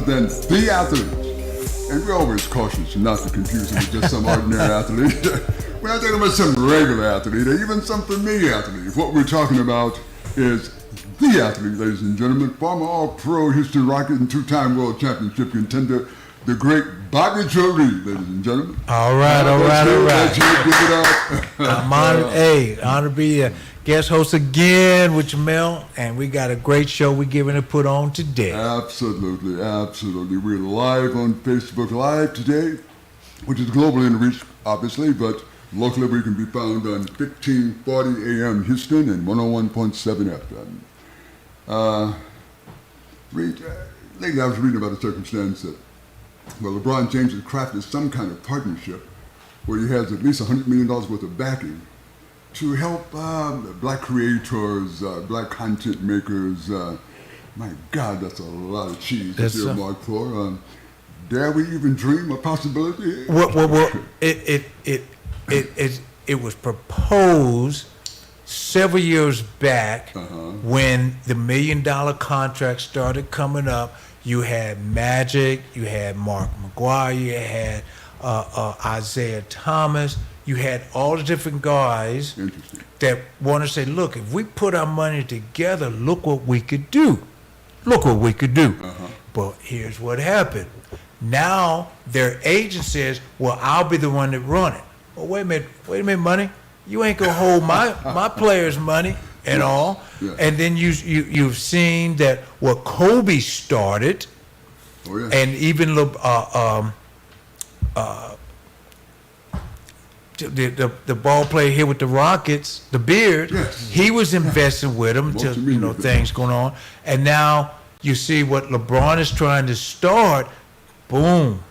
than the athlete. And we're always cautious not to confuse him with just some ordinary athlete. We're not talking about some regular athlete or even some familiar athlete. What we're talking about is the athlete, ladies and gentlemen, former All-Pro Houston Rocket and two-time World Championship contender, the great Bobby Joe Reed, ladies and gentlemen. All right. Let's give it up. I'm honored, honored to be a guest host again with Jamel, and we got a great show we're giving to put on today. Absolutely. We're live on Facebook Live today, which is globally in reach, obviously, but locally we can be found on 1540 AM Houston and 101.7 FM. Lately I was reading about a circumstance that, LeBron James has crafted some kind of partnership where he has at least $100 million worth of backing to help black creators, black content makers. My God, that's a lot of cheese to be earmarked for. Dare we even dream a possibility? Well, it was proposed several years back when the $1 million contract started coming up. You had Magic, you had Mark McGuire, you had Isaiah Thomas, you had all the different guys that want to say, look, if we put our money together, look what we could do. But here's what happened. Now their agent says, well, I'll be the one that run it. Well, wait a minute, money. You ain't gonna hold my players' money and all. Yeah. And then you've seen that what Kobe started, and even the ball player here with the Rockets, the Beard, he was investing with them to things going on. And now you see what LeBron is trying to start. Boom.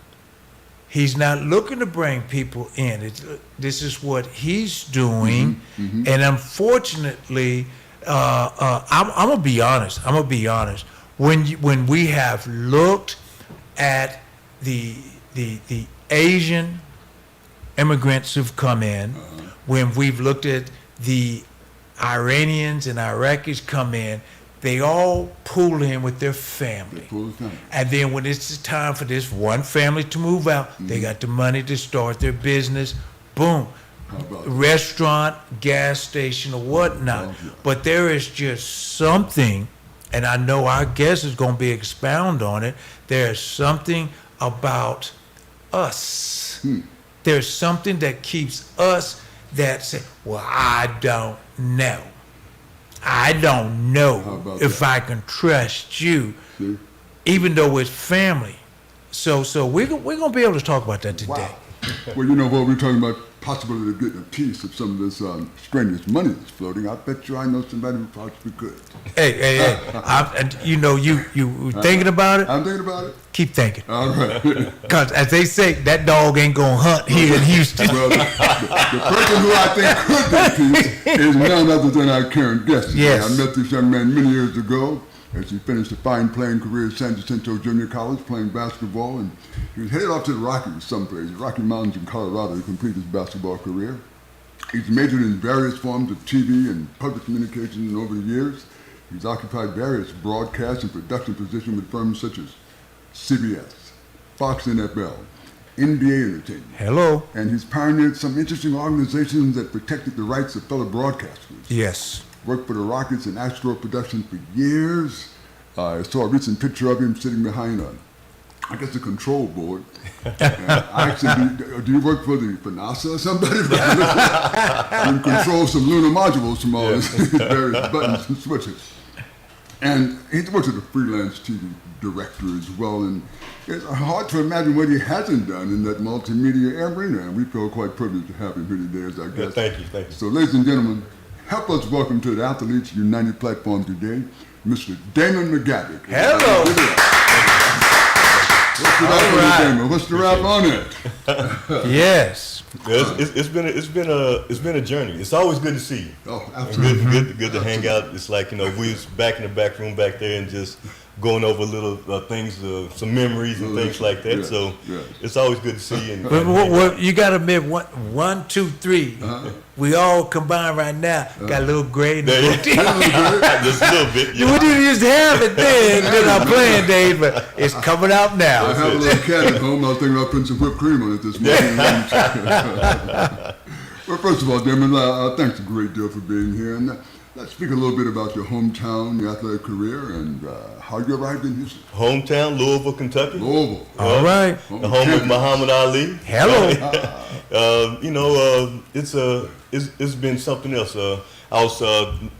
He's not looking to bring people in. This is what he's doing, and unfortunately, I'm gonna be honest. When we have looked at the Asian immigrants who've come in, when we've looked at the Iranians and Iraqis come in, they all pull in with their family. And then when it's time for this one family to move out, they got the money to start their business. Boom. Restaurant, gas station, or whatnot. But there is just something, and I know our guest is going to be expound on it, there's something about us. There's something that keeps us that say, well, I don't know if I can trust you, even though it's family. So we're going to be able to talk about that today. Wow. Well, we're talking about possibility of getting a piece of some of this strenuous money that's floating. I bet you I know somebody who possibly could. Hey. You thinking about it? I'm thinking about it. Keep thinking. All right. Because as they say, that dog ain't going to hunt here in Houston. Well, the person who I think could get a piece is none other than our current guest today. Yes. I met this young man many years ago as he finished a fine playing career at San Jacinto Junior College playing basketball, and he was headed off to the Rockies someplace, Rocky Mountains in Colorado, to complete his basketball career. He's majored in various forms of TV and public communications, and over the years, he's occupied various broadcast and production positions with firms such as CBS, Fox NFL, NBA Entertainment. Hello. And he's pioneered some interesting organizations that protected the rights of fellow broadcasters. Yes. Worked for the Rockets and Astro Productions for years. I saw a recent picture of him sitting behind a control board. And I actually, do you work for NASA or somebody? You control some lunar modules from all these various buttons and switches. And he's worked as a freelance TV director as well. And it's hard to imagine what he hasn't done in that multimedia arena. And we feel quite privileged to have him here today as our guest. Thank you. So, ladies and gentlemen, help us welcome to the Athletes United platform today, Mr. Damon McGavick. Hello. What's the rap on it? Yes. It's been a journey. It's always good to see you. Oh, absolutely. Good to hang out. It's like we was back in the back room back there and just going over little things, some memories and things like that. Yes, So yes. it's always good to see you. And, But what you got to admit, one, two, three. We all combined right now got a little gray in the There you goatee. just a little bit. We didn't used to have it then in our playing days, but it's coming out I now. have a little cat at home. I was thinking about putting some whipped cream on it this morning. Well, first of all, Damon, thanks a great deal for being here. And let's speak a little bit about your hometown, your athletic career, and how you arrived in Houston. Hometown, Louisville, Kentucky. Louisville. All right. The home of Muhammad Ali. Hello. It's been something else. I was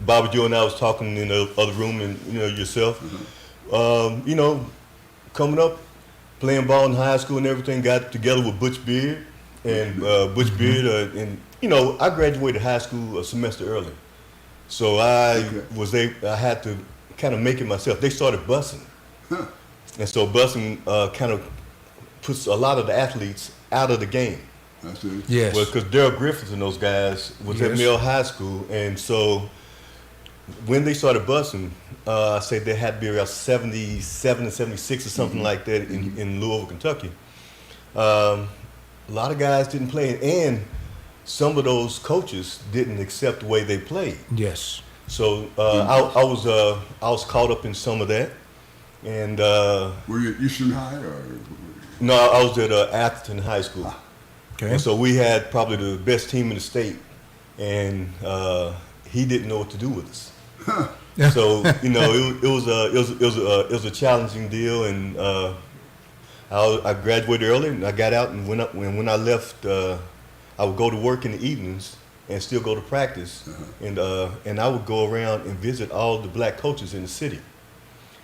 Bobby Joe and I was talking in the other room, and yourself. Coming up, playing ball in high school and everything. Got together with Butch Beard, and Butch Beard, and I graduated high school a semester early, so I had to kind of make it myself. They started busing, and so busing kind of puts a lot of the athletes out of the game. That's it. Yes. Well, because Daryl Griffiths and those guys was at Yes. Mill High School, and so when they started busing, I said they had to be around 77 and 76 or something like that in Louisville, Kentucky. A lot of guys didn't play, and some of those coaches didn't accept the way they played. Yes. So I was caught up in some of that, and Were you at Eastern High or? no, I was at Atherton High School. Okay. And so we had probably the best team in the state, and he didn't know what to do with us. So it was a challenging deal, and I graduated early, and I got out and went up. When I left, I would go to work in the evenings and still go to practice, and I would go around and visit all the black coaches in the city.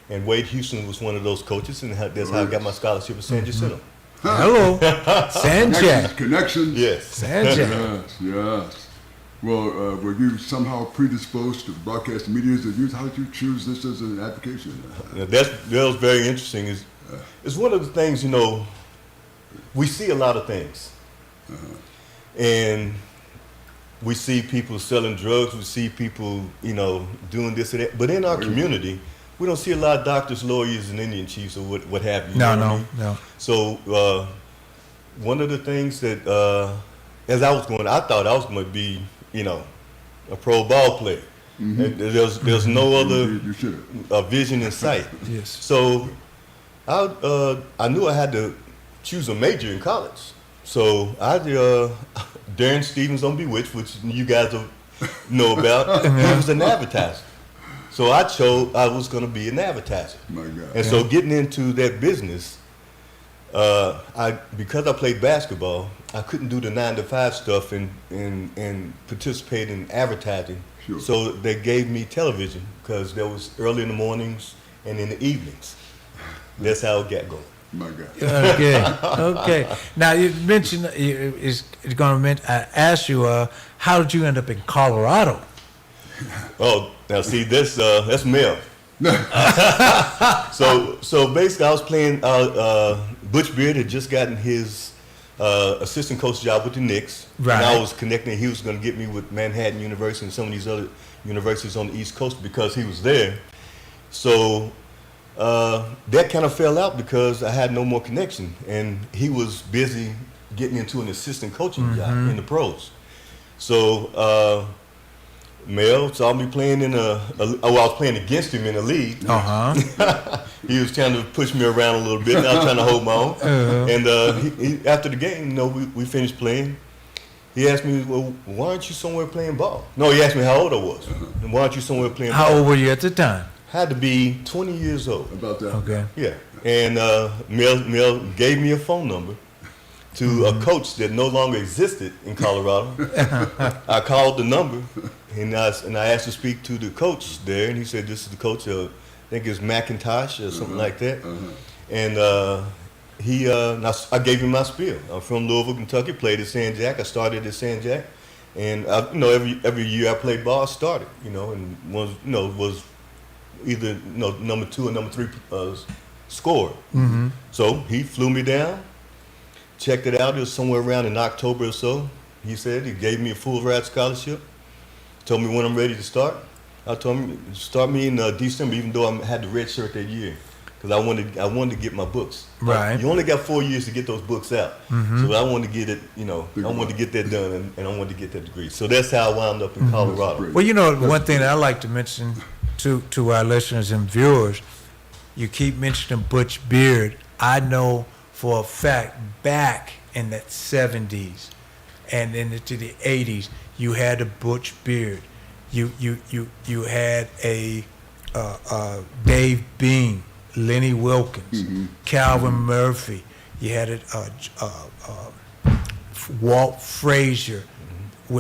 And Wade Houston was one of those coaches, and that's how I got my scholarship at San Jacinto. Hello. Sanjay. Connections. Yes. Sanjay. Yes. Well, were you somehow predisposed to broadcast media as a youth? How did you choose this as an application? Now, that was very interesting. It's one of the things, we see a lot of things. And we see people selling drugs, we see people, doing this and that. But in our community, we don't see a lot of doctors, lawyers, and Indian chiefs or what have you. You know what I mean? No. So one of the things that, as I was going, I thought I was going to be, a pro ball player. And there's no other You should vision in sight. Yes. So I knew I had to choose a major in college. So I Darren Stevens on Bewitched, which you guys know about. He was an advertiser. So I chose I was going to be an advertiser. My God. And so getting into that business, because I played basketball, I couldn't do the 9-to-5 stuff and participate in advertising. Sure. So they gave me television because there was early in the mornings and in the evenings. That's how it got going. My God. Okay. Now you mentioned is going to. I asked you, how did you end up in Colorado? Oh, now see that's Mel. So basically, I was playing. Butch Beard had just gotten his assistant coach job with the Knicks, Right. and I was connecting. He was going to get me with Manhattan University and some of these other universities on the East Coast because he was there. So that kind of fell out because I had no more connection, and he was busy getting into an assistant coaching job in the pros. So Mel saw me playing I was playing against him in the league. He was trying to push me around a little bit, and I was trying to hold my own. And he, after the game, we finished playing. He asked me, well, why aren't you somewhere playing ball? No, he asked me how old I was. And why aren't you somewhere playing ball? How old were you at the time? Had to be 20 years old. About that. Okay. Yeah. And Mel gave me a phone number to a coach that no longer existed in Colorado. I called the number, and I asked to speak to the coach there, and he said, this is the coach of, I think it's McIntosh or something like that. And I gave him my spiel. I'm from Louisville, Kentucky, played at San Jack. I started at San Jack. And every year I played ball, I started, and was either number 2 or number 3 scorer. So he flew me down, checked it out. It was somewhere around in October or so. He said he gave me a full ride scholarship, told me when I'm ready to start. I told him start me in December, even though I had the red shirt that year, because I wanted to get my books. Right. You only got 4 years to get those books out, so I wanted to get it. I wanted to get that done, and I wanted to get that degree. So that's how I wound up in Colorado. Well, one thing that I like to mention to our listeners and viewers, you keep mentioning Butch Beard. I know for a fact back in the 70s and into the 80s, you had a Butch Beard. You had a Dave Beam, Lenny Wilkins, Calvin Murphy. You had Walt Frazier.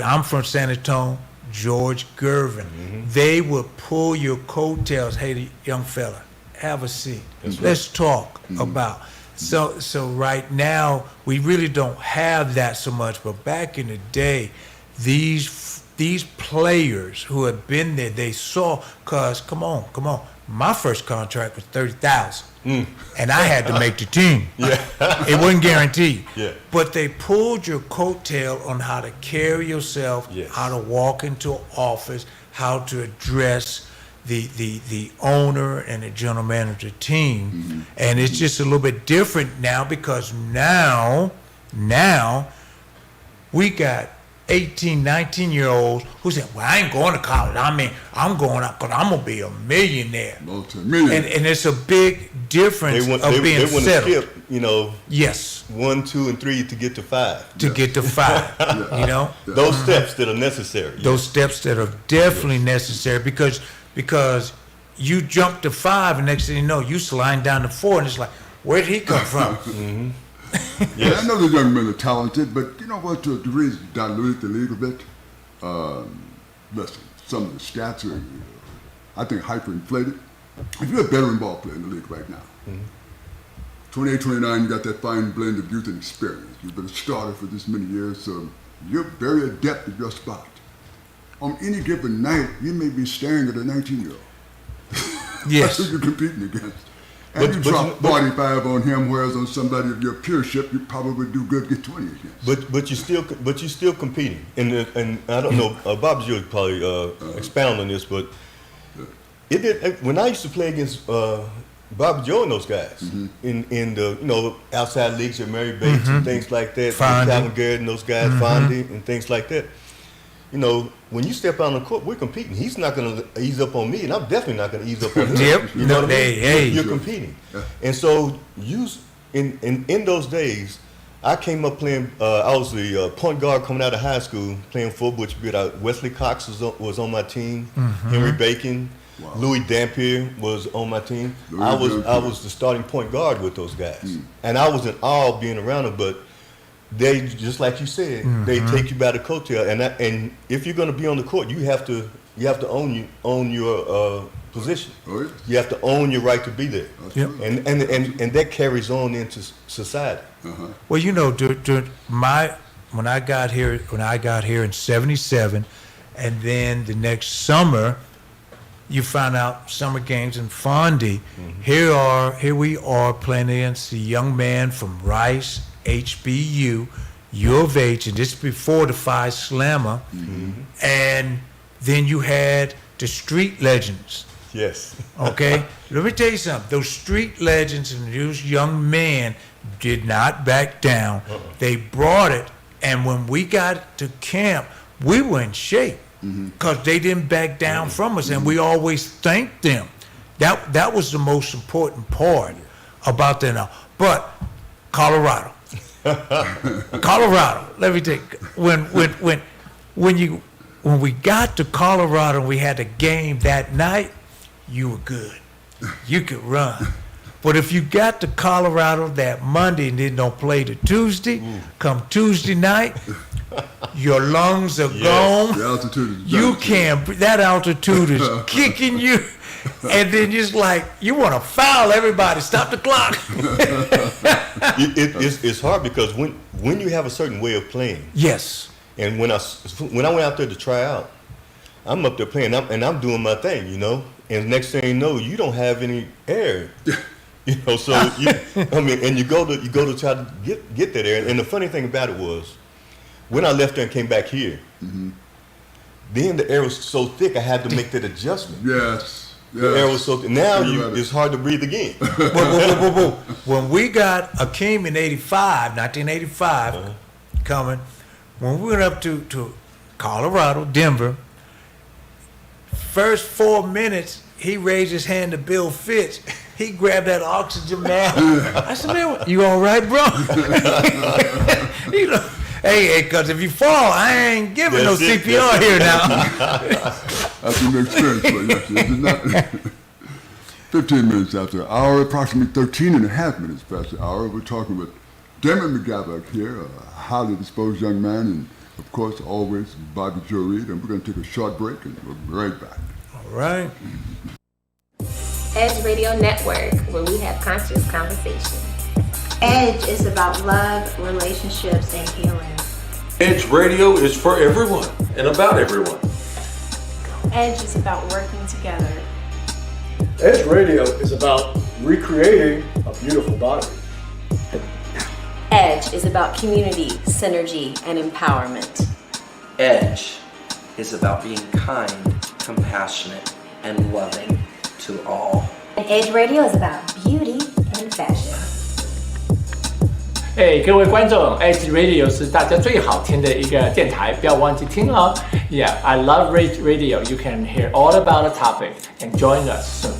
I'm from San Antonio. George Gervin. They would pull your coattails. Hey, young fella, have a seat. Let's talk about. So right now we really don't have that so much. But back in the day, these players who have been there, they saw. Cause come on, my first contract was $30,000, and I had to make the team. It wasn't guaranteed. But they pulled your coattail on how to carry yourself, how to walk into an office, how to address the owner and the general manager of the team. And it's just a little bit different now because now we got 18, 19-year-olds who said, well, I ain't going to college. I mean, I'm going up because I'm going to be a millionaire. Multi-millionaire. And it's a big difference They of want being to settled. skip, Yes. 1, 2, and 3 to get to 5. To get to 5, Those steps that are necessary. Those steps that are definitely necessary because you jump to 5 and next thing you know, you sliding down to 4 and it's like, where did he come from? Yeah, I know the young men are talented, but you know what? To really dilute the league a bit, listen, some of the stats are, I think, hyperinflated. If you're a veteran ball player in the league right now, 28, 29, you got that fine blend of youth and experience. You've been a starter for this many years, so you're very adept at your spot. On any given night, you may be staring at a 19-year-old. Yes. That's who you're competing against. And you drop 45 on him, whereas on somebody of your peership, you probably do good, get 20 against. But you're still competing, and I don't know. Bob Joe probably expound on this, but when I used to play against Bob Joe and those guys in the outside leagues at Mary Bates and things like that, Calvin Garrett and those guys, Fondy and things like that. When you step out on the court, we're competing. He's not going to ease up on me, and I'm definitely not going to ease up on him. You know what I mean? You're competing. And so in those days, I came up playing, I was the point guard coming out of high school playing for Butch Beard. Wesley Cox was on my team, Henry Bacon, Louis Dampier was on my team. I was the starting point guard with those guys. And I was in awe being around them, but they, just like you said, they take you by the coattail, and if you're going to be on the court, you have to own your position. Oh, yes. You have to own your right to be there, Yep. and that carries on into society. Well, when I got here in '77, and then the next summer, you found out summer games in Fondy. Here we are playing against the young man from Rice, HBU, U of H, and this is before the Phi Slammer. And then you had the street legends. Yes. Okay? Let me tell you something. Those street legends and those young men did not back down. They brought it, and when we got to camp, we were in shape because they didn't back down from us, and we always thanked them. That was the most important part about that. But Colorado, let me take when we got to Colorado and we had a game that night, you were good. You could run. But if you got to Colorado that Monday and then don't play the Tuesday, come Tuesday night, your lungs are gone. The altitude is You can't. That altitude is kicking you. And then just like, you want to foul everybody, stop the clock. It's hard because when you have a certain way of playing. Yes. And when I went out there to try out, I'm up there playing, and I'm doing my thing, And next thing you know, you don't have any air, So and you go to try to get that air. And the funny thing about it was, when I left there and came back here, Then the air was so thick, I had to make that adjustment. Yes. The air was so thick. Now Think about it. it's hard to breathe again. Whoa. When we got Akeem in 1985, coming, when we went up to Colorado, Denver, first 4 minutes, he raised his hand to Bill Fitch. He grabbed that oxygen mask. I said, man, you all right, bro? You know, hey, because if you fall, I ain't giving no CPR here now. That's an experience for you. Is it not? 15 minutes after the hour, approximately 13 and a half minutes past the hour, we're talking with Damon McGavock here, a highly disposed young man, and of course, always Bobby Joe Reed, and we're going to take a short break, and we'll be right back. All right. Edge Radio Network, where we have conscious conversation. Edge is about love, relationships, and healing. Edge Radio is for everyone and about everyone. Edge is about working together. Edge Radio is about recreating a beautiful body. Edge is about community, synergy, and empowerment. Edge is about being kind, compassionate, and loving to all. And Edge Radio is about beauty and fashion. 各位观众 ，Edge Radio 是大家最好听的一个电台，不要忘记听哦。Yeah, I love Edge Radio. You can hear all about the topic and join us soon.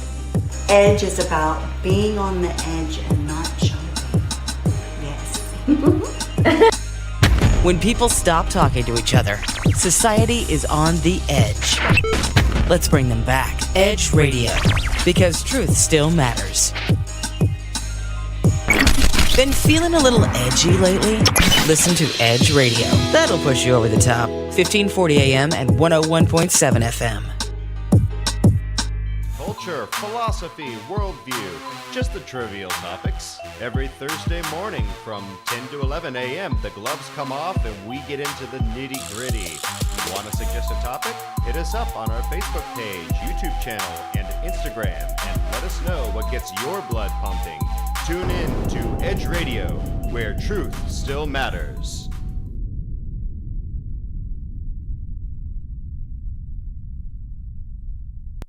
Edge is about being on the edge and not jumping. Yes. When people stop talking to each other, society is on the edge. Let's bring them back. Edge Radio, because truth still matters. Been feeling a little edgy lately? Listen to Edge Radio. That'll push you over the top. 1540 AM and 101.7 FM. Culture, philosophy, worldview, just the trivial topics. Every Thursday morning from 10 to 11 a.m., the gloves come off and we get into the nitty-gritty. Want to suggest a topic? Hit us up on our Facebook page, YouTube channel, and Instagram, and let us know what gets your blood pumping. Tune in to Edge Radio, where truth still matters.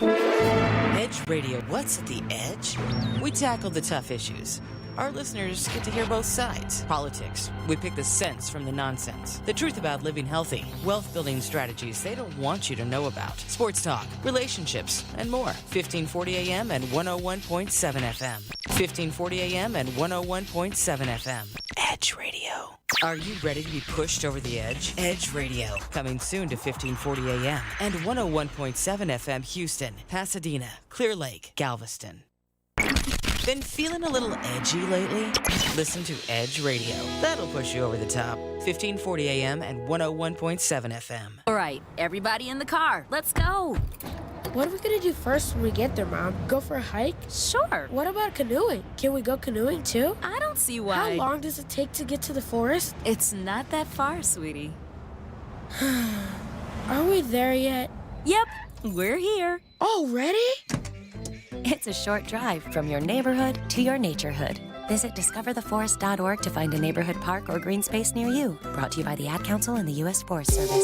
Edge Radio, what's at the edge? We tackle the tough issues. Our listeners get to hear both sides. Politics, we pick the sense from the nonsense. The truth about living healthy. Wealth-building strategies they don't want you to know about. Sports talk, relationships, and more. 1540 AM and 101.7 FM. 1540 AM and 101.7 FM. Edge Radio. Are you ready to be pushed over the edge? Edge Radio. Coming soon to 1540 AM and 101.7 FM Houston, Pasadena, Clear Lake, Galveston. Been feeling a little edgy lately? Listen to Edge Radio. That'll push you over the top. 1540 AM and 101.7 FM. All right, everybody in the car. Let's go. What are we gonna do first when we get there, Mom? Go for a hike? Sure. What about canoeing? Can we go canoeing too? I don't see why. How long does it take to get to the forest? It's not that far, sweetie. Are we there yet? Yep, we're here. Already? It's a short drive from your neighborhood to your naturehood. Visit discovertheforest.org to find a neighborhood park or green space near you. Brought to you by the Ad Council and the U.S. Forest Service.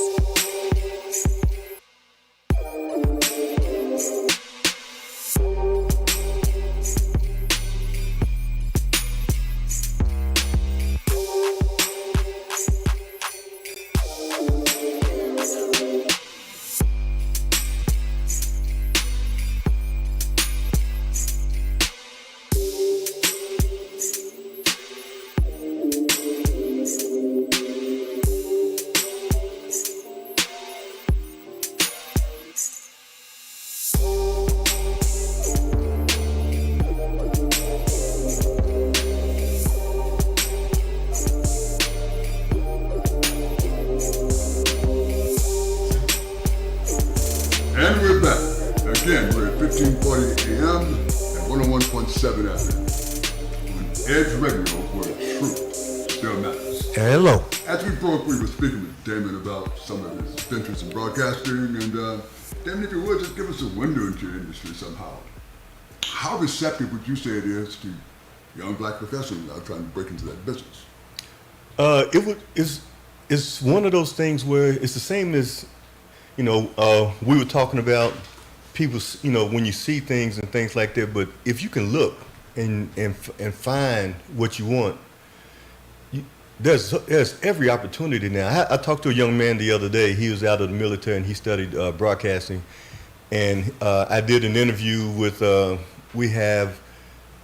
And we're back. Again, we're at 1540 AM and 101.7 FM. On Edge Radio, where truth still matters. Hello. As we broke, we were speaking with Damon about some of his ventures in broadcasting, and Damon, if you would, just give us a window into your industry somehow. How receptive would you say it is to young black professionals now trying to break into that business? It's one of those things where it's the same as, we were talking about people, when you see things and things like that. But if you can look and find what you want, there's every opportunity now. I talked to a young man the other day. He was out of the military and he studied broadcasting. And I did an interview with, we have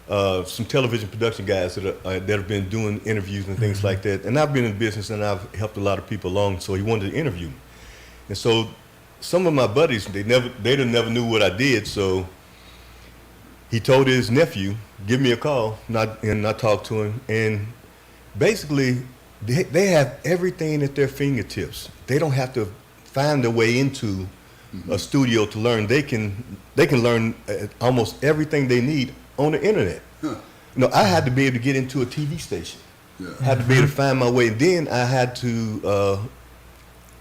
some television production guys that have been doing interviews and things like that. And I've been in business and I've helped a lot of people along, so he wanted to interview me. And so some of my buddies, they never knew what I did, so he told his nephew, give me a call, and I talked to him. And basically, they have everything at their fingertips. They don't have to find their way into a studio to learn. They can learn almost everything they need on the internet. I had to be able to get into a TV station. I had to be able to find my way. Then I had to,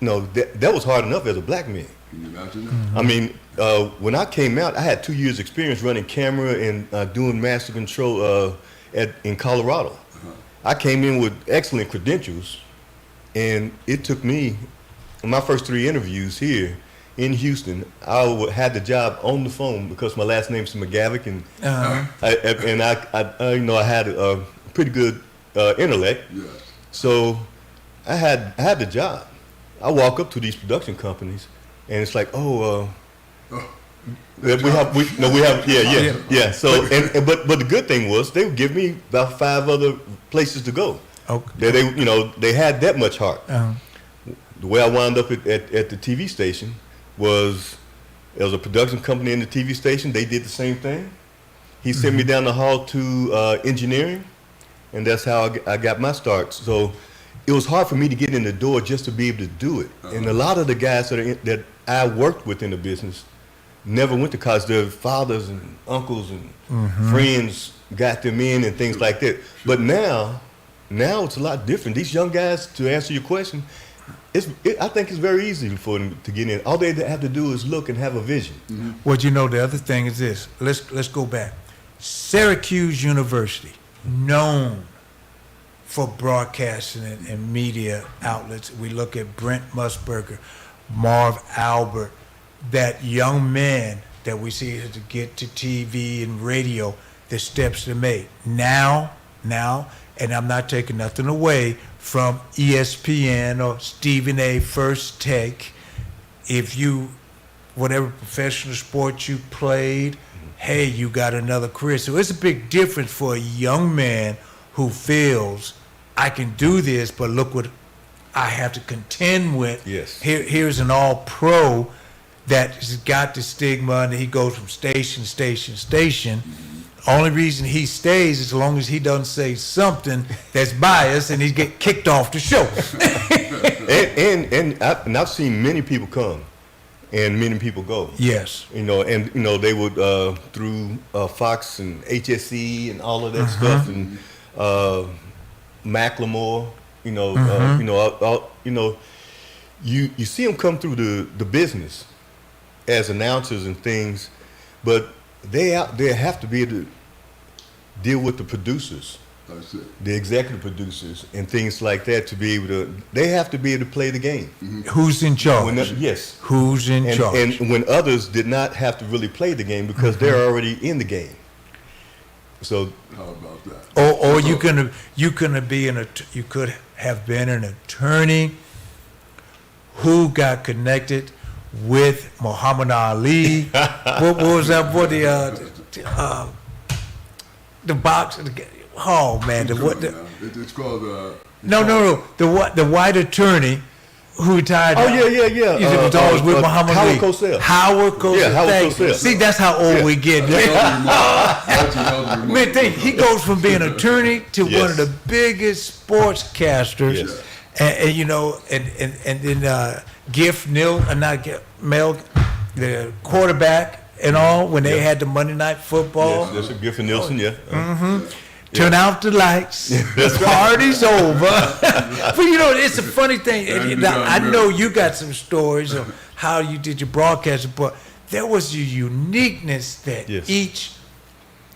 that was hard enough as a black man. Can you imagine that? I mean, when I came out, I had 2 years experience running camera and doing master control in Colorado. I came in with excellent credentials, and it took me, my first 3 interviews here in Houston, I had the job on the phone because my last name's McGavick, and I had a pretty good intellect. Yes. So I had the job. I walk up to these production companies, and it's like, we have. So but the good thing was they would give me about 5 other places to go. Okay. They had that much heart. The way I wound up at the TV station was there was a production company in the TV station. They did the same thing. He sent me down the hall to engineering, and that's how I got my start. So it was hard for me to get in the door just to be able to do it. And a lot of the guys that I worked with in the business never went to college. Their fathers and uncles and friends got them in and things like that. But now it's a lot different. These young guys, to answer your question, I think it's very easy for them to get in. All they have to do is look and have a vision. Well, the other thing is this. Let's go back. Syracuse University, known for broadcasting and media outlets. We look at Brent Musburger, Marv Albert, that young man that we see to get to TV and radio, the steps they made. Now, and I'm not taking nothing away from ESPN or Stephen A. First Take. If you, whatever professional sport you played, hey, you got another career. So it's a big difference for a young man who feels I can do this, but look what I have to contend with. Yes. Here's an all-pro that's got the stigma, and he goes from station to station to station. Only reason he stays is as long as he doesn't say something that's biased and he get kicked off the show. and I've seen many people come and many people go. Yes. They would through Fox and HSE and all of that stuff, and Macklemore. You see them come through the business as announcers and things, but they have to be able to deal with the producers, the executive producers, and things like that to be able to. They have to be able to play the game. Who's in charge? Yes. Who's in charge? And when others did not have to really play the game because they're already in the game. So how about that? Or you could have been an attorney who got connected with Muhammad Ali. what was that? What the box? Oh man, it's called no. The white attorney who retired. Oh yeah. He was always with Muhammad Ali. Howard Cosell. Yeah, Howard Cosell. See, that's how old we get. Man, he goes from being an attorney to one of the biggest sportscasters. Yes. And then Mel, the quarterback and all, when they had the Monday Night Football. Yes, that's Giff and Nielsen, yeah. Turn out the lights. The party's over. But it's a funny thing. I know you got some stories of how you did your broadcasting, but there was a uniqueness that each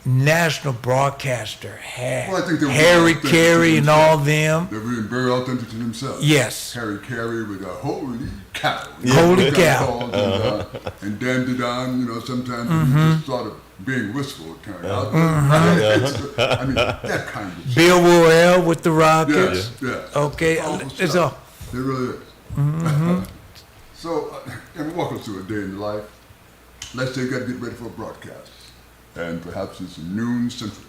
national broadcaster had. Well, I think they were Harry authentic to Carey and themselves. all them. They're really very authentic to themselves. Yes. Harry Carey with a holy cow. Holy cow. And Dan Didon, sometimes he just sort of being wistful kind of. I mean, that kind of Bill Worrell with the Rockets. Yes. Okay, it's all. It really is. So, and walk us through a day in the life. Let's say you got to get ready for a broadcast, and perhaps it's noon central.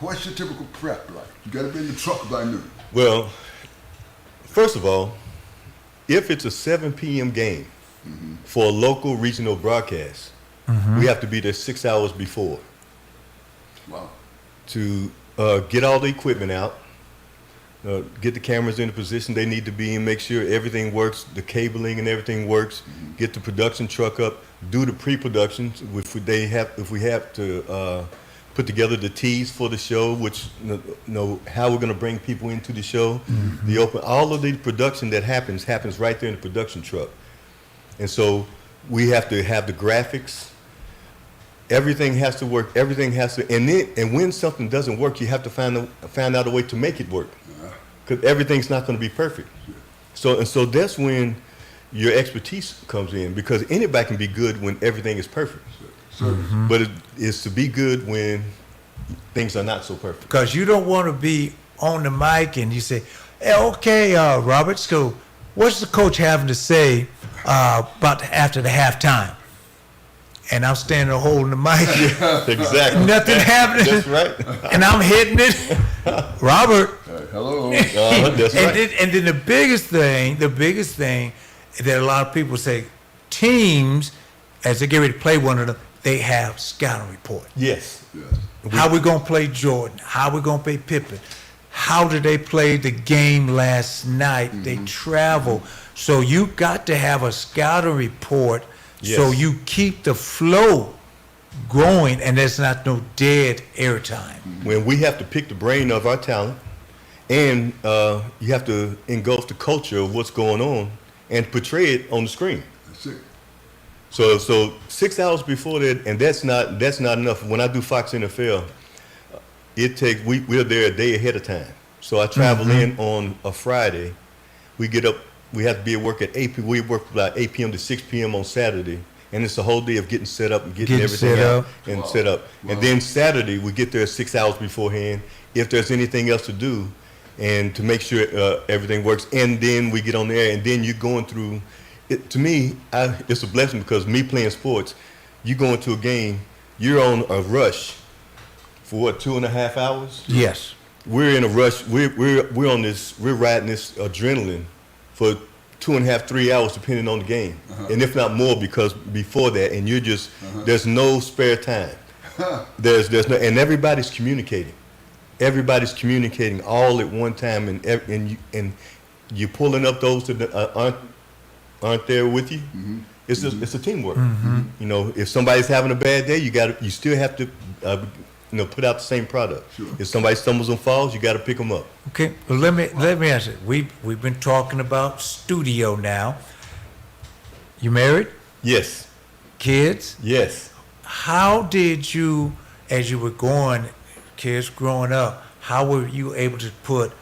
What's your typical prep like? You got to be in the truck by noon. Well, first of all, if it's a 7 p.m. game for a local regional broadcast, we have to be there 6 hours before. Wow. To get all the equipment out, get the cameras in the position they need to be in, make sure everything works, the cabling and everything works, get the production truck up, do the pre-production if we have to put together the teas for the show, which how we're going to bring people into the show, all of the production that happens right there in the production truck. And so we have to have the graphics. Everything has to work. Everything has to, and when something doesn't work, you have to find out a way to make it work, because everything's not going to be perfect. So that's when your expertise comes in, because anybody can be good when everything is perfect. But it is to be good when things are not so perfect. Because you don't want to be on the mic and you say, hey, okay, Robert, so what's the coach having to say about after the halftime? And I'm standing there holding the mic. Exactly. Nothing happening. That's right. And I'm hitting it. Robert. Hello. That's right. And then the biggest thing that a lot of people say, teams, as they get ready to play one another, they have scouting report. Yes. How we gonna play Jordan? How we gonna play Pippen? How did they play the game last night? They travel. So you got to have a scouting report. Yes. So you keep the flow going, and there's not no dead airtime. When we have to pick the brain of our talent, and you have to engulf the culture of what's going on and portray it on the screen. That's it. So 6 hours before that, and that's not enough. When I do Fox NFL, we're there a day ahead of time. So I travel in on a Friday. We get up. We have to be at work at 8 p.m. We work about 8 p.m. to 6 p.m. on Saturday. And it's a whole day of getting set up and getting everything out and set up. Wow. And then Saturday, we get there 6 hours beforehand, if there's anything else to do, and to make sure everything works. And then we get on the air, and then you're going through it. To me, it's a blessing, because me playing sports, you go into a game, you're on a rush for what, 2.5 hours? Yes. We're in a rush. We're riding this adrenaline for 2.5, 3 hours, depending on the game, and if not more, because before that, and you're just there's no spare time. There's no, and everybody's communicating. Everybody's communicating all at one time, and you're pulling up those that aren't there with you. It's a teamwork. If somebody's having a bad day, you still have to put out the same product. Sure. If somebody stumbles and falls, you got to pick them up. Okay, well, let me answer. We've been talking about studio now. You married? Yes. Kids? Yes. How did you, as you were kids growing up, how were you able to put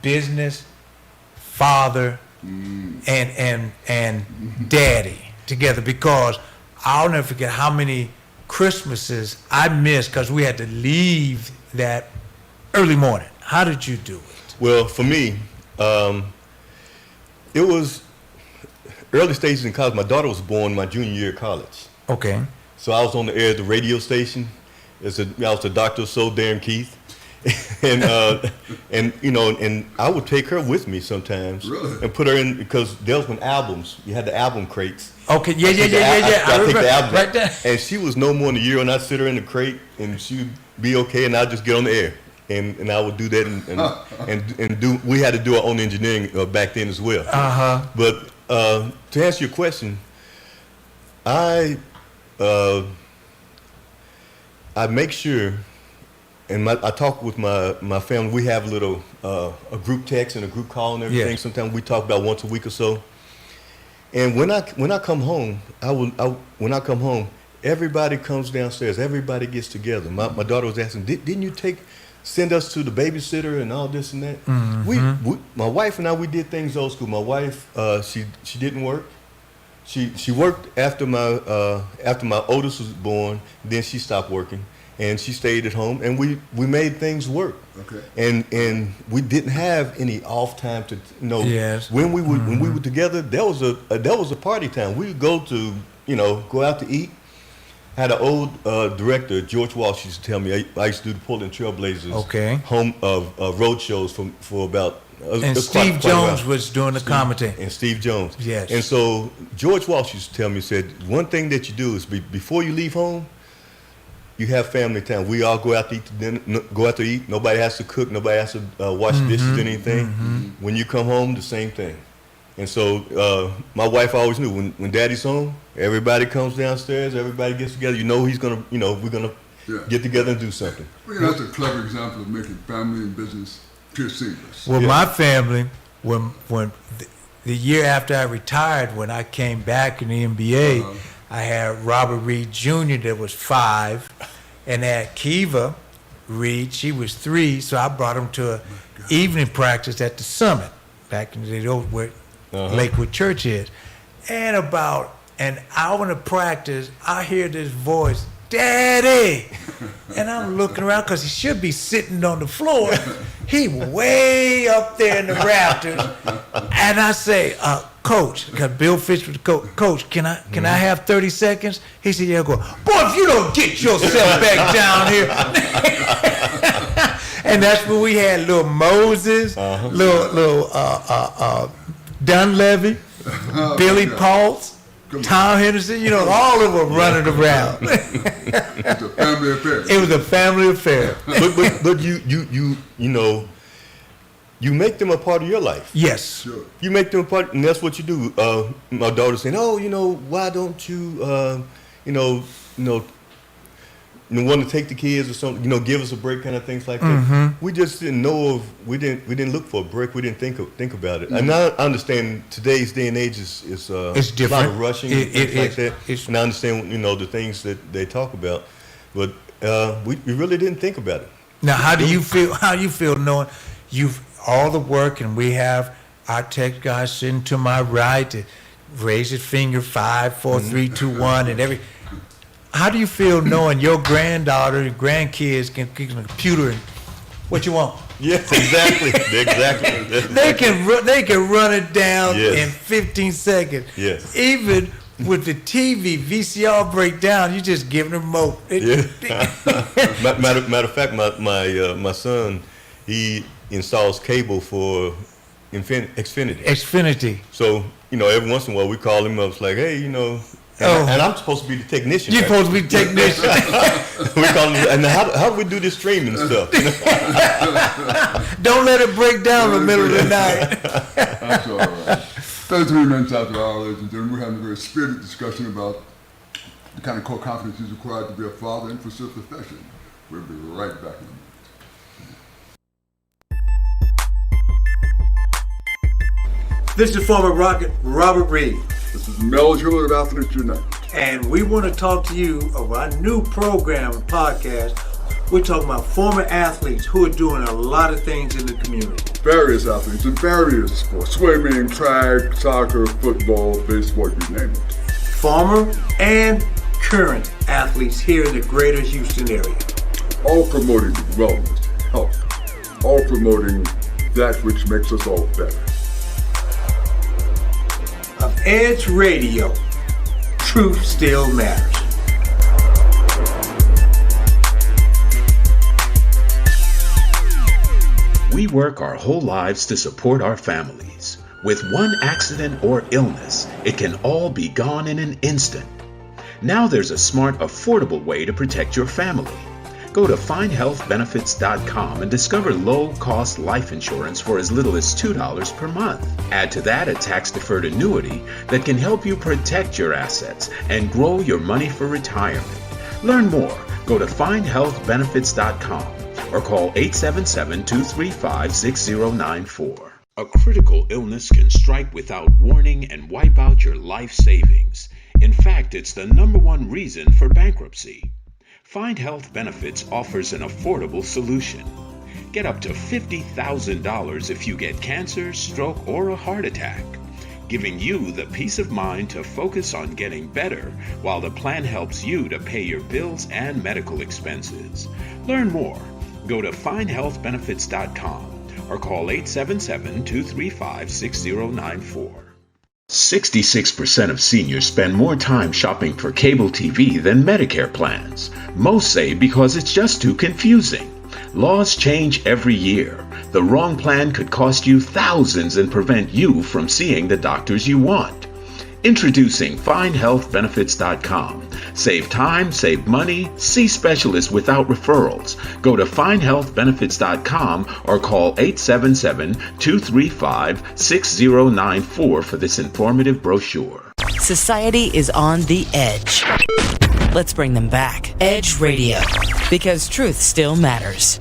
business, father, and daddy together? Because I'll never forget how many Christmases I missed because we had to leave that early morning. How did you do it? Well, for me, it was early stages in college. My daughter was born my junior year of college. Okay. So I was on the air at the radio station. I was the Dr. Soul Darren Keith. and I would take her with me sometimes. Really? And put her in, because there was when albums, you had the album crates. Okay, yeah. I take the album right there. And she was no more than a year, and I'd sit her in the crate, and she'd be okay, and I'd just get on the air, and I would do that, and do. We had to do our own engineering back then as well. But to answer your question, I make sure. And I talk with my family. We have a group text and a group call and everything. Yes. Sometimes we talk about once a week or so. And when I come home, everybody comes downstairs. Everybody gets together. My daughter was asking, didn't you send us to the babysitter and all this and that? Mm-hmm. We my wife and I, we did things old school. My wife, she didn't work. She worked after my oldest was born. Then she stopped working, and she stayed at home. And we made things work. Okay. And we didn't have any off time to Yes. when we were together. That was a party time. We would go out to eat. I had an old director, George Walsh, used to tell me. I used to do the Portland Trailblazers home road shows for about. And Steve Jones was doing the commentating. And Steve Jones. Yes. And so George Walsh used to tell me, said, one thing that you do is before you leave home, you have family time. We all go out to eat go out to eat. Nobody has to cook. Nobody has to wash dishes or anything. When you come home, the same thing. And so my wife always knew when Daddy's home, everybody comes downstairs. Everybody gets together. He's gonna, we're gonna get together and do something. Well, that's a clever example of making family and business pure seamless. Well, my family, when the year after I retired, when I came back in the NBA, I had Robert Reed Jr. that was 5, and I had Kiva Reed, she was 3, so I brought him to an evening practice at the Summit back in the day where Lakewood Church is. And about an hour into practice, I hear this voice, "Daddy!" And I'm looking around because he should be sitting on the floor. He way up there in the rafters. And I say, Coach, because Bill Fitch was the coach, Coach, can I have 30 seconds? He said, yeah, go. Boy, if you don't get yourself back down here. And that's when we had little Moses, little Dunleavy, Billy Paultz, Tom Henderson, all of them running around. It's a family affair. It was a family affair. But you make them a part of your life. Yes. Sure. You make them a part, and that's what you do. My daughter's saying, why don't you, want to take the kids or something, give us a break, kind of things like that. We just didn't know we didn't look for a break. We didn't think about it. And I understand today's day and age is it's a different. lot of rushing and things like that. And I understand, the things that they talk about, but we really didn't think about it. Now, how do you feel knowing you've all the work, and we have our tech guy sitting to my right to raise his finger 5, 4, 3, 2, 1, and every. How do you feel knowing your granddaughter and grandkids can get on the computer and what you want? Yes, exactly. They can run it down in 15 seconds. Yes. Even with the TV VCR breakdown, you just give them a remote. Matter of fact, my son, he installs cable for Xfinity. Xfinity. So every once in a while we call him up. It's like, hey, and I'm supposed to be the technician. You're right? supposed to be the technician. We call him, and how do we do this streaming stuff? Don't let it break down in the middle of the night. That's all right. 33 minutes after the hour, ladies and gentlemen, we're having a very spirited discussion about the kind of core competencies required to be a father and pursue a profession. We'll be right back in a minute. This is former Rocket Robert Reed. This is Mel Jewell of Athletes United. And we want to talk to you about our new program and podcast. We're talking about former athletes who are doing a lot of things in the community. Various athletes in various sports. Swimming, track, soccer, football, baseball, you name it. Former and current athletes here in the greater Houston area. All promoting wellness, health. All promoting that which makes us all better. Of Edge Radio, truth still matters. We work our whole lives to support our families. With one accident or illness, it can all be gone in an instant. Now there's a smart, affordable way to protect your family. Go to findhealthbenefits.com and discover low-cost life insurance for as little as $2 per month. Add to that a tax-deferred annuity that can help you protect your assets and grow your money for retirement. Learn more. Go to findhealthbenefits.com or call 877-235-6094. A critical illness can strike without warning and wipe out your life savings. In fact, it's the #1 reason for bankruptcy. Find Health Benefits offers an affordable solution. Get up to $50,000 if you get cancer, stroke, or a heart attack, giving you the peace of mind to focus on getting better while the plan helps you to pay your bills and medical expenses. Learn more. Go to findhealthbenefits.com or call 877-235-6094. 66% of seniors spend more time shopping for cable TV than Medicare plans. Most say because it's just too confusing. Laws change every year. The wrong plan could cost you thousands and prevent you from seeing the doctors you want. Introducing FindHealthBenefits.com. Save time, save money, see specialists without referrals. Go to FindHealthBenefits.com or call 877-235-6094 for this informative brochure. Society is on the edge. Let's bring them back. Edge Radio. Because truth still matters.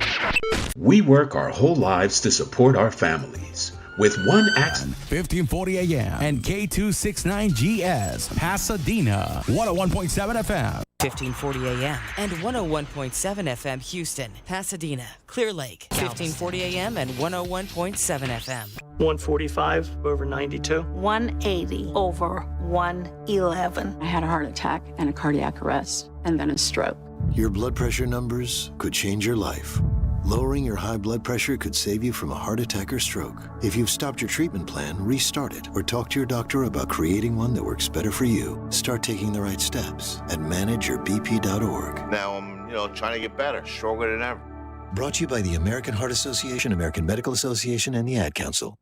We work our whole lives to support our families. With one accent. 1540 AM and K269GS, Pasadena, 101.7 FM. 1540 AM and 101.7 FM Houston, Pasadena, Clear Lake, 1540 AM and 101.7 FM. 145 over 92. 180 over 111. I had a heart attack and a cardiac arrest and then a stroke. Your blood pressure numbers could change your life. Lowering your high blood pressure could save you from a heart attack or stroke. If you've stopped your treatment plan, restart it or talk to your doctor about creating one that works better for you. Start taking the right steps at manageyourbp.org. Now I'm, trying to get better, stronger than ever. Brought to you by the American Heart Association, American Medical Association, and the Ad Council.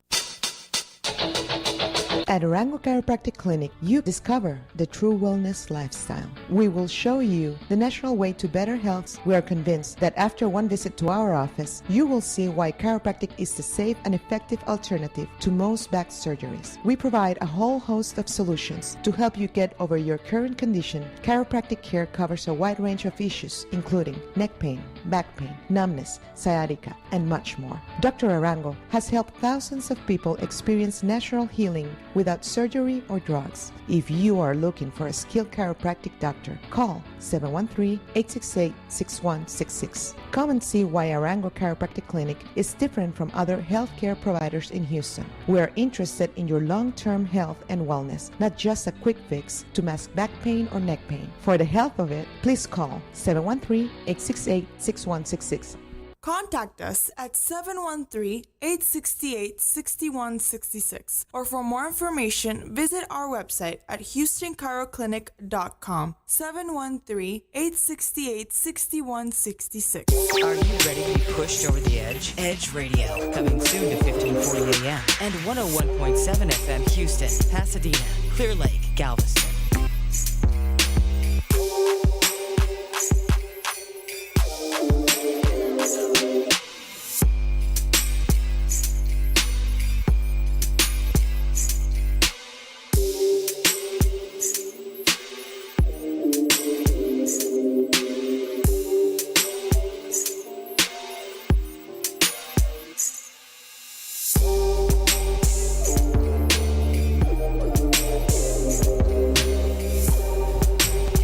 At Arango Chiropractic Clinic, you discover the true wellness lifestyle. We will show you the natural way to better health. We are convinced that after one visit to our office, you will see why chiropractic is the safe and effective alternative to most back surgeries. We provide a whole host of solutions to help you get over your current condition. Chiropractic care covers a wide range of issues, including neck pain, back pain, numbness, sciatica, and much more. Dr. Arango has helped thousands of people experience natural healing without surgery or drugs. If you are looking for a skilled chiropractic doctor, call 713-868-6166. Come and see why Arango Chiropractic Clinic is different from other healthcare providers in Houston. We are interested in your long-term health and wellness, not just a quick fix to mask back pain or neck pain. For the health of it, please call 713-868-6166. Contact us at 713-868-6166 or for more information, visit our website at HoustonChiroClinic.com. 713-868-6166. Are you ready to be pushed over the edge? Edge Radio, coming soon to 1540 AM and 101.7 FM Houston, Pasadena, Clear Lake, Galveston.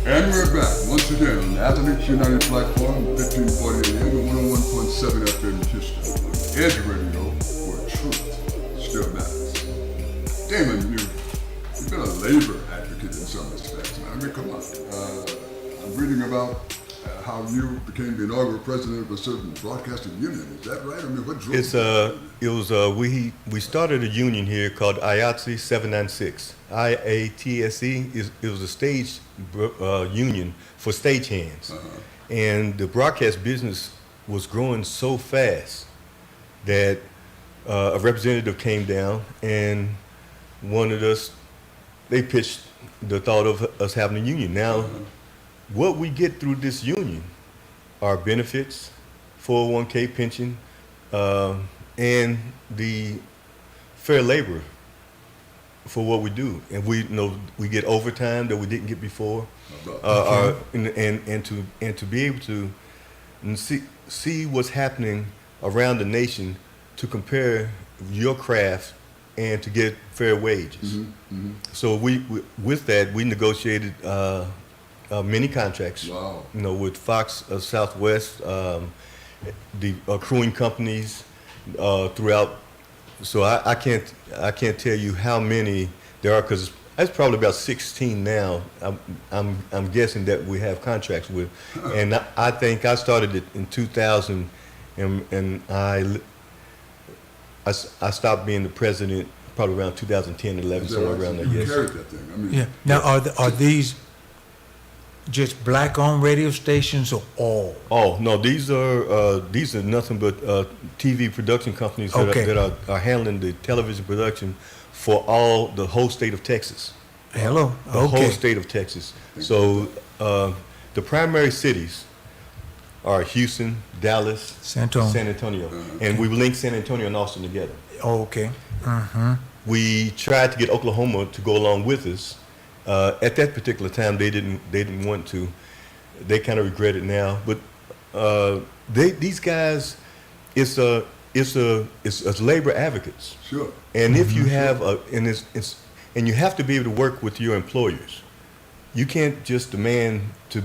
And we're back once again on the Athletes United platform, 1540 AM and 101.7 FM Houston. Edge Radio, where truth still matters. Damon, you've been a labor advocate in some respects. I mean, come on. I'm reading about how you became the inaugural president of a certain broadcasting union. Is that right? I mean, what drove we started a union here called IATSE 796. IATSE it was a stage union for stagehands, and the broadcast business was growing so fast that a representative came down and wanted us. They pitched the thought of us having a union. Now, what we get through this union are benefits, 401k pension, and the fair labor for what we do, and we get overtime that we didn't get before, and to be able to see what's happening around the nation, to compare your craft and to get fair wages. So with that, we negotiated many contracts. Wow. You know, with Fox Southwest, the crewing companies throughout. So I can't tell you how many there are, because that's probably about 16 now. I'm guessing that we have contracts with, and I think I started it in 2000, and I stopped being the president probably around 2010, 11, somewhere around there. You Yes. carried that thing. I mean, Yeah. Now, are these just black-owned radio stations or all? Oh no, these are nothing but TV production companies that, Okay. are handling the television production for the whole state of Texas. Hello. The Okay. whole state of Texas. So the primary cities are Houston, Dallas, San Antonio. And we linked San Antonio and Austin together. Oh, okay. Mm-hmm. We tried to get Oklahoma to go along with us. At that particular time, they didn't want to. They kind of regret it now. But these guys, it's labor advocates. Sure. And if you have and you have to be able to work with your employers. You can't just demand to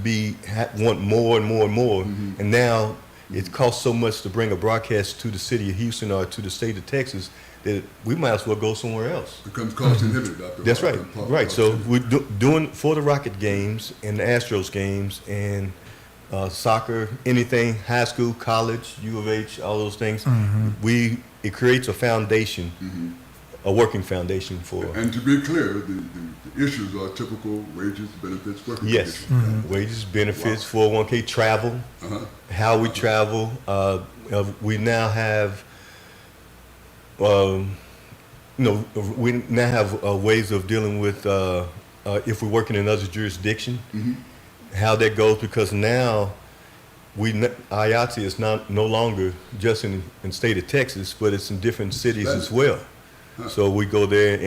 want more and more and more. And now it costs so much to bring a broadcast to the city of Houston or to the state of Texas that we might as well go somewhere else. Becomes cost inhibited after a That's while. right. Right. So we're doing for the Rocket games and the Astros games and soccer, anything, high school, college, U of H, all those things. It creates a foundation, a working foundation for. And to be clear, the issues are typical wages, benefits, working Yes, conditions. wages, benefits, 401k, travel, how we travel. We now have, ways of dealing with if we're working in another jurisdiction, how that goes, because now IATSE is no longer just in state of Texas, but it's in different cities as well. So we go there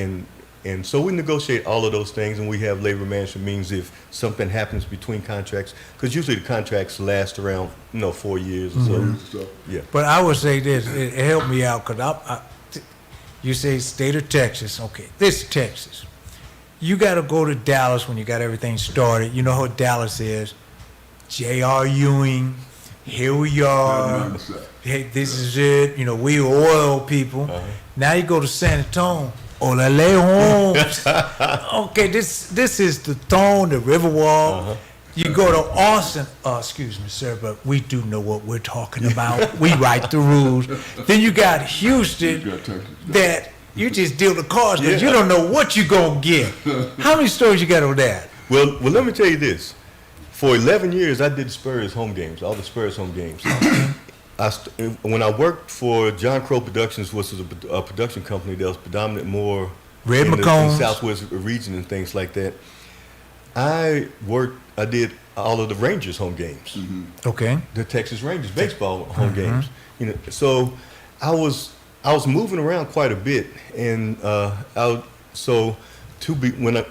and so we negotiate all of those things, and we have labor management meetings if something happens between contracts, because usually the contracts last around 4 years or so. Yeah. But I would say this, it helped me out, because you say state of Texas, okay, this is Texas. You got to go to Dallas when you got everything started. You know how Dallas is. J.R. Ewing, here we are. Hey, this is it. We oil people. Now you go to San Antonio. Olale Homes. Okay, this is the Thorn, the Riverwalk. You go to Austin. Excuse me, sir, but we do know what we're talking about. We write the rules. Then you got Houston, that you just deal the cards because you don't know what you're going to get. How many stores you got on that? Well, let me tell you this. For 11 years, I did Spurs home games, all the Spurs home games. When I worked for John Crow Productions, which was a production company that was predominant more Red in the McCombs. Southwest region and things like that, I did all of the Rangers home games. Okay. The Texas Rangers baseball home games. So I was moving around quite a bit, and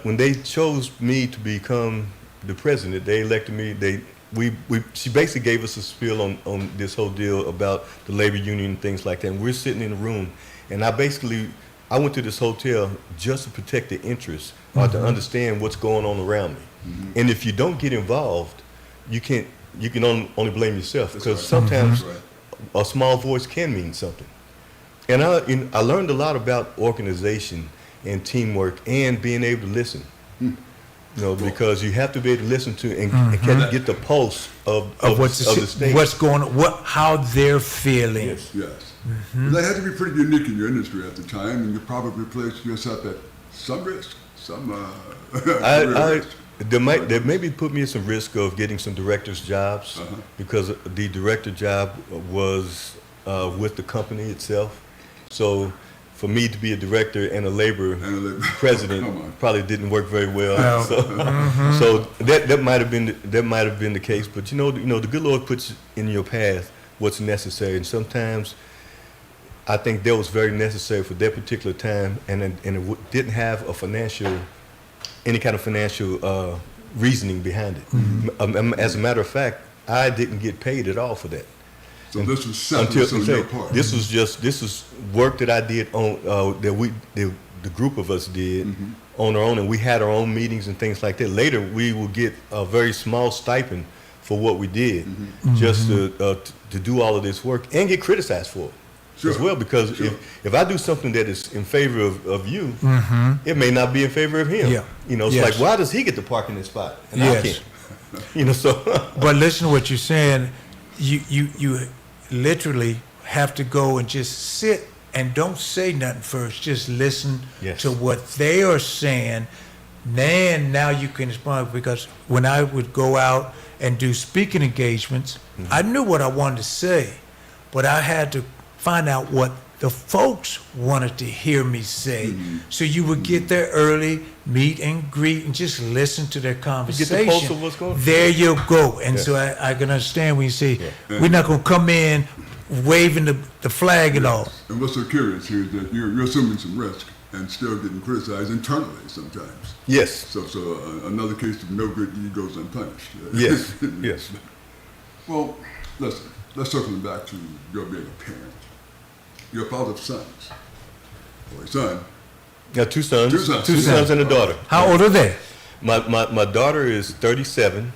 when they chose me to become the president, they elected me. She basically gave us a spiel on this whole deal about the labor union and things like that. And we're sitting in a room, and I went to this hotel just to protect the interests or to understand what's going on around me. And if you don't get involved, you can only blame yourself, because sometimes a small voice can mean something. And I learned a lot about organization and teamwork and being able to listen. Because you have to be able to listen to and kind of get the pulse of the state. What's going on, how they're feeling. Yes. That had to be pretty unique in your industry at the time, and you probably placed yourself at some risk, They maybe put me at some risk of getting some director's jobs, because the director job was with the company itself. So for me to be a director and a labor president probably didn't work very well. So that might have been the case. But the good Lord puts in your path what's necessary, and sometimes I think that was very necessary for that particular time, and it didn't have any kind of financial reasoning behind it. As a matter of fact, I didn't get paid at all for that. So this was selfless on your part. This was work that I did on the group of us did on our own, and we had our own meetings and things like that. Later, we would get a very small stipend for what we did, just to do all of this work and get criticized for it. As well, because if I do something that is in favor of you, it may not be in favor of him. Yeah. You know, it's like, why does he get to park in this spot and I can't? You know, so. But listen to what you're saying. You literally have to go and just sit and don't say nothing first. Just listen to what they are saying. Then now you can respond, because when I would go out and do speaking engagements, I knew what I wanted to say, but I had to find out what the folks wanted to hear me say. So you would get there early, meet and greet, and just listen to their conversation. Get the pulse of what's going on. There you go. And so I can understand when you say, we're not going to come in waving the flag and all. And what's so curious here is that you're assuming some risk and still getting criticized internally sometimes. Yes. So another case of no good deed goes unpunished. Yes. Yes. Well, listen, let's circle back to your being a parent. You're a father of sons. Or a son. Yeah, two sons. Two sons and a daughter. How old are they? My daughter is 37.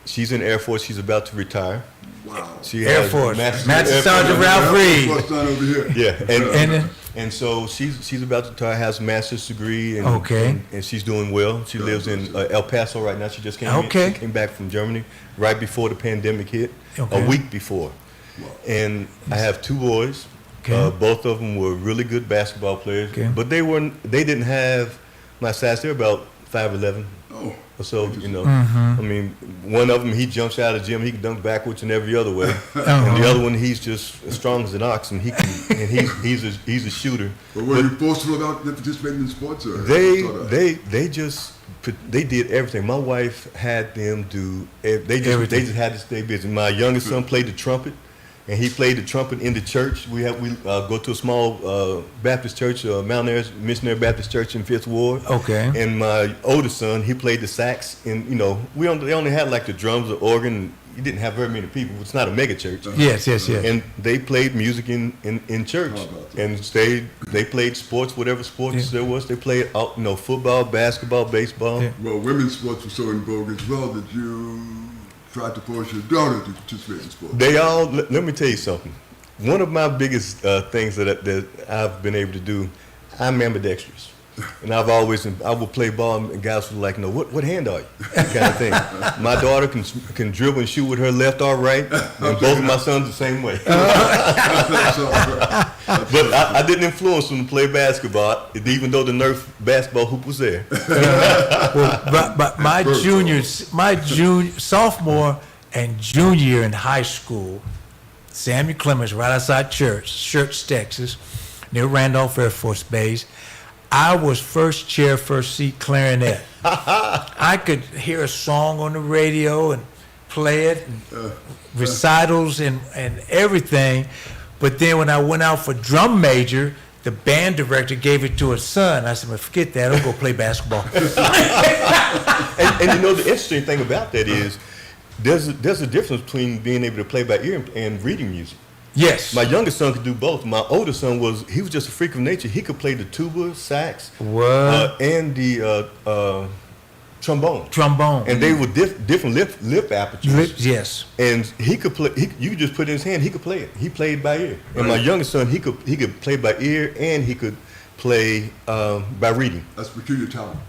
She's in the Air Force. She's about to retire. Wow. She Air has Force. Master Sergeant Ralph Reed. Over here. Yeah, and so she's about to retire. Has a master's degree. And she's doing well. She lives in El Paso right now. She just came. She came back from Germany right before the pandemic hit. A week before. Wow. And I have two boys. Both of them were really good basketball players, but they didn't have my size. They're about 5'11". Oh. Or so, you know. I mean, one of them, he jumps out of the gym, he can dunk backwards in every other way, and the other one, he's just as strong as an ox, and he's a shooter. But were you forceful about participating in sports? Or they did everything. My wife had them do. They just had to stay busy. My youngest son played the trumpet. And he played the trumpet in the church. We go to a small Baptist church, Mount Ayres Missionary Baptist Church in 5th Ward. And my oldest son, he played the sax. And they only had like the drums, the organ. You didn't have very many people. It's not a mega church. Yes. And they played music in church. And they played sports, whatever sports there was. They played football, basketball, baseball. Well, women's sports were so in vogue as well that you tried to force your daughter to participate in sports. They all. Let me tell you something. One of my biggest things that I've been able to do, I'm ambidextrous, and I will play ball, and guys were like, "No, what hand are you?" Kind of thing. My daughter can dribble and shoot with her left or right, and both of my sons the same way. But I didn't influence them to play basketball, even though the Nerf basketball hoop was there. But my sophomore and junior year in high school, Samuel Clemens, right outside Church, Texas, near Randolph Air Force Base, I was first chair, first seat clarinet. I could hear a song on the radio and play it, and recitals and everything. But then when I went out for drum major, the band director gave it to his son. I said, well, forget that, I'll go play basketball. and the interesting thing about that is there's a difference between being able to play by ear and reading music. Yes. My youngest son could do both. My older son was just a freak of nature. He could play the tuba, sax, and the trombone. And they were different lip apertures. Yes. And he could play. You could just put it in his hand. He could play it. He played by ear. And my youngest son, he could play by ear, and he could play by reading. That's peculiar talent.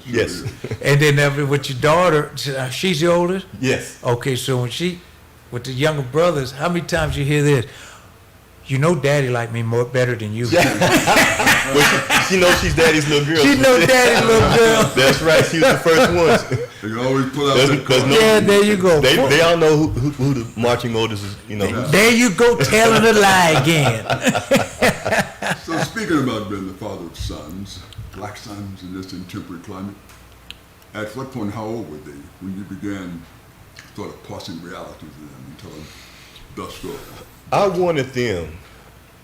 Yes. And then with your daughter, she's the oldest? Yes. Okay, so with the younger brothers, how many times you hear this? You know Daddy liked me better than you. Well, she knows she's Daddy's little girl. She knows Daddy's little girl. That's right. She was the first one. They always pull out that card. Yeah, there you go. They all know who the marching orders is. There you go, telling a lie again. So speaking about being the father of sons, black sons in this intemperate climate, at what point, how old were they when you began sort of parsing reality to them and telling the story? I wanted them.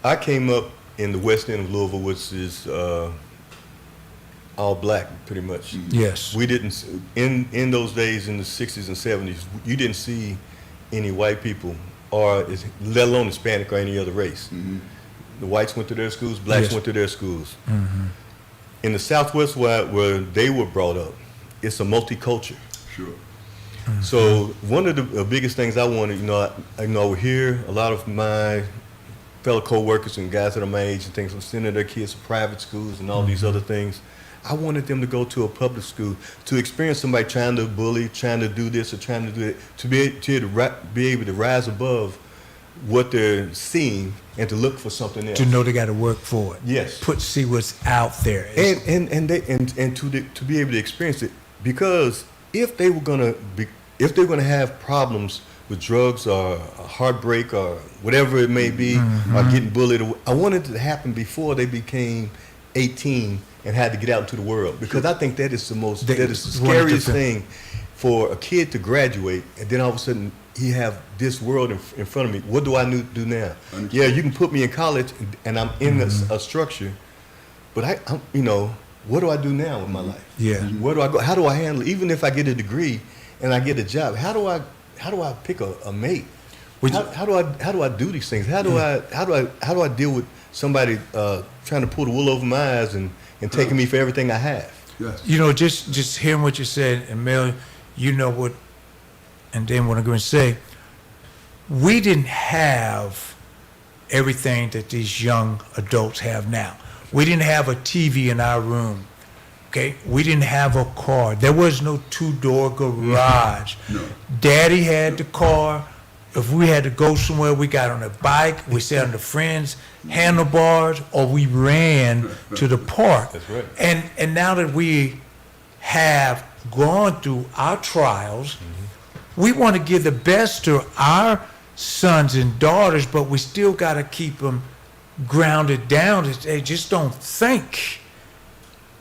I came up in the west end of Louisville, which is all black, pretty much. Yes. We didn't in those days in the 60s and 70s. You didn't see any white people let alone Hispanic or any other race. The whites went to their schools, blacks went to their schools. In the Southwest where they were brought up, it's a multicultural. Sure. So one of the biggest things I wanted, I would hear a lot of my fellow co-workers and guys that are my age and things were sending their kids to private schools and all these other things. I wanted them to go to a public school to experience somebody trying to bully, trying to do this or trying to do it, to be able to rise above what they're seeing and to look for something else. To know they got to work for it. Yes. See what's out there. And to be able to experience it, because if they were gonna have problems with drugs or heartbreak or whatever it may be, or getting bullied, I wanted it to happen before they became 18 and had to get out into the world, because I think that is the scariest thing for a kid to graduate and then all of a sudden he have this world in front of me. What do I do now? Yeah, you can put me in college and I'm in a structure, but I'm what do I do now with my life? Yeah. Where do I go? How do I handle it? Even if I get a degree and I get a job, how do I pick a mate? How do I do these things? How do I deal with somebody trying to pull the wool over my eyes and taking me for everything I have? Yes. Just hearing what you said, and Mel, what, and then what I'm going to say, we didn't have everything that these young adults have now. We didn't have a TV in our room. Okay, we didn't have a car. There was no two-door garage. No. Daddy had the car. If we had to go somewhere, we got on a bike, we sat on the friends' handlebars, or we ran to the park. That's right. And now that we have gone through our trials, we want to give the best to our sons and daughters, but we still got to keep them grounded down. They just don't think.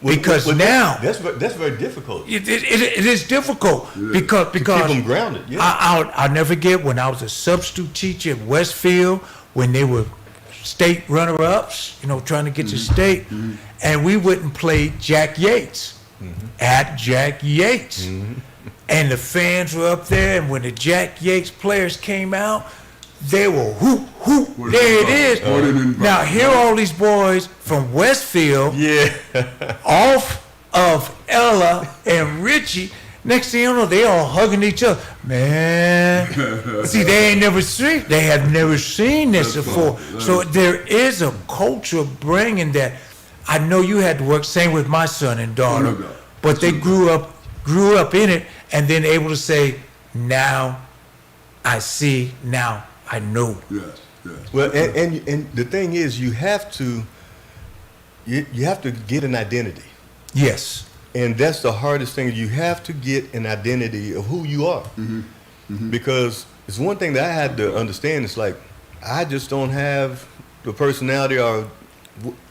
Because now that's very difficult. It is difficult because to keep them grounded. Yeah. I'll never forget when I was a substitute teacher at Westfield when they were state runner-ups, trying to get to state, and we wouldn't play Jack Yates at Jack Yates, and the fans were up there, and when the Jack Yates players came out, they were whoop, whoop, there it is. Now, here are all these boys from Westfield, off of Ella and Richie. Next thing you know, they all hugging each other. Man, see, they have never seen this before. So there is a culture bringing that. I know you had to work, same with my son and daughter, but they grew up in it, and then able to say, now I see, now I know. Yes. Well, and the thing is, you have to get an identity. Yes. And that's the hardest thing. You have to get an identity of who you are. Because it's one thing that I had to understand. It's like, I just don't have the personality, or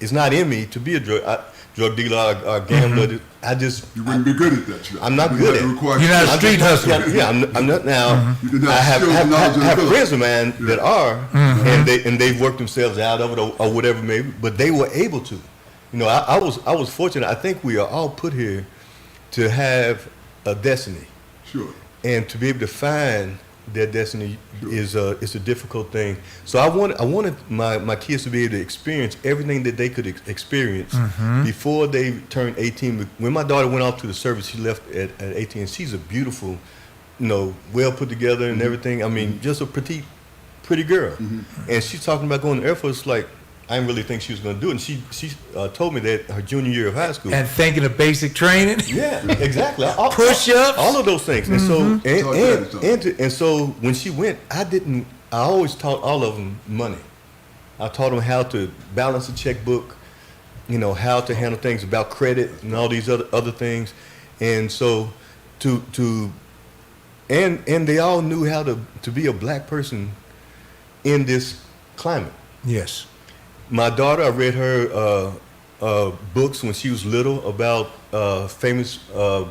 it's not in me to be a drug dealer or gambler. You wouldn't be good at that. I'm not good at it. You're not a street hustler. Yeah, I'm not now. I have friends of mine that are, and they've worked themselves out of it or whatever maybe, but they were able to. I was fortunate. I think we are all put here to have a destiny. Sure. And to be able to find their destiny is a difficult thing. So I wanted my kids to be able to experience everything that they could experience before they turned 18. When my daughter went off to the service, she left at 18. She's a beautiful, well put together and everything. I mean, just a pretty girl. And she's talking about going to Air Force. Like, I didn't really think she was going to do it. And she told me that her junior year of high school. And thinking of basic training. Yeah, exactly. Push-ups. All of those things. And so when she went, I always taught all of them money. I taught them how to balance a checkbook, how to handle things about credit and all these other things. And so and they all knew how to be a black person in this climate. Yes. My daughter, I read her books when she was little about famous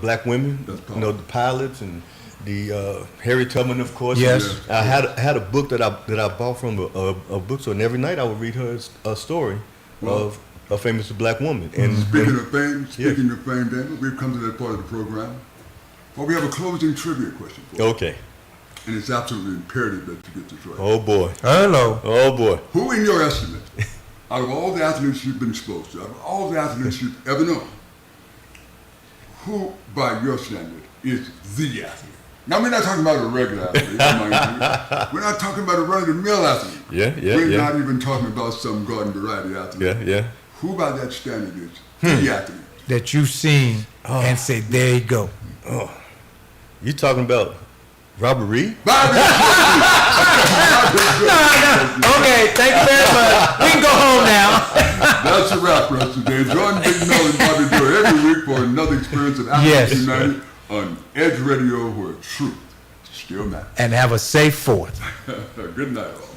black women, the pilots and the Harriet Tubman, of course. Yes. I had a book that I bought from a bookstore, and every night I would read her a story of a famous black woman. And Speaking of fame, Daniel, we've come to that part of the program. Well, we have a closing trivia question for you. Okay. And it's absolutely imperative that you get this right. Oh boy. Hello. Oh boy. Who, in your estimate, out of all the athletes you've been exposed to, out of all the athletes you've ever known, who, by your standard, is the athlete? Now, we're not talking about a regular athlete. We're not talking about a run-of-the-mill athlete. We're not even talking about some garden variety athlete. Who, by that standard, is the athlete? That you've seen and say, there you go. Oh. You talking about Robert Reed? Bobby! Okay, thank you very much. We can go home now. That's a wrap for us today. Join Big Mel and Bobby Joe every week for another experience of Athletes United on Edge Radio, where truth still matters. And have a safe 4th. Good night, all.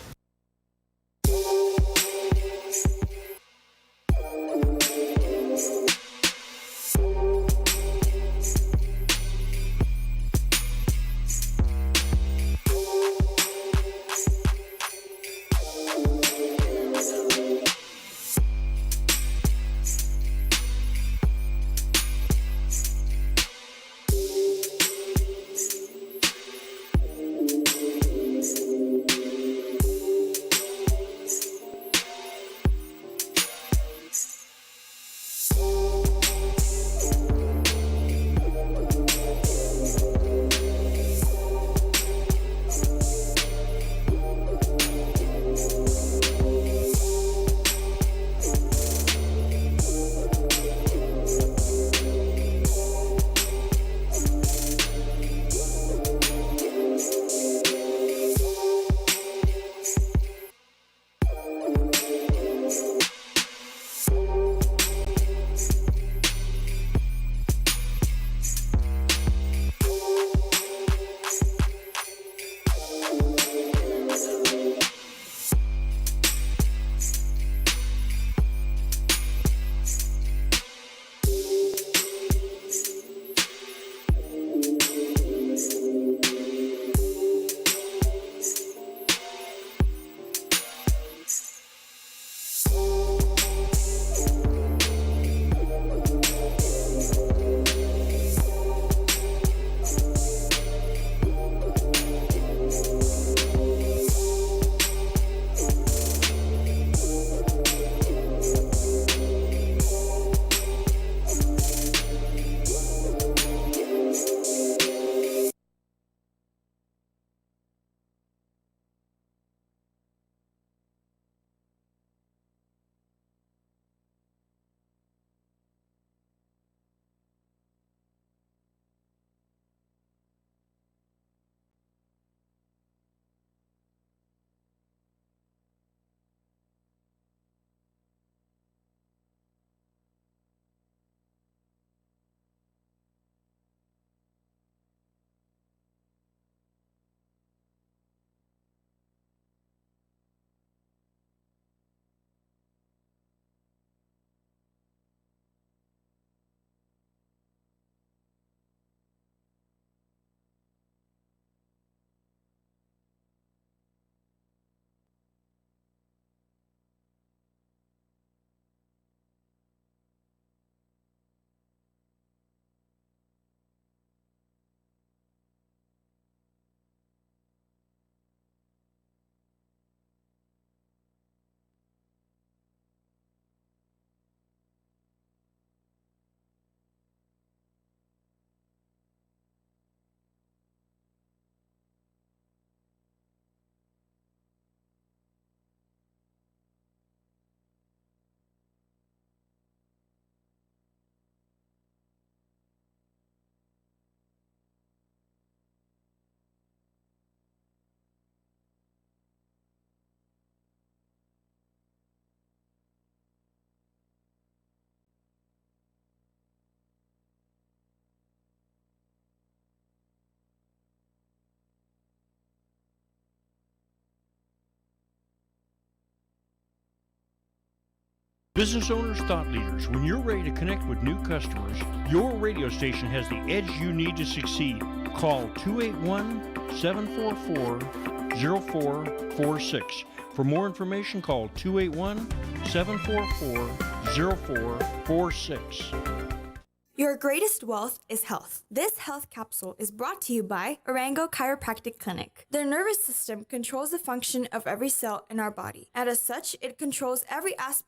Business owners, thought leaders, when you're ready to connect with new customers, your radio station has the edge you need to succeed. Call 281-744-0446. For more information, call 281-744-0446. Your greatest wealth is health. This health capsule is brought to you by Arango Chiropractic Clinic. The nervous system controls the function of every cell in our body, and as such, it controls every aspect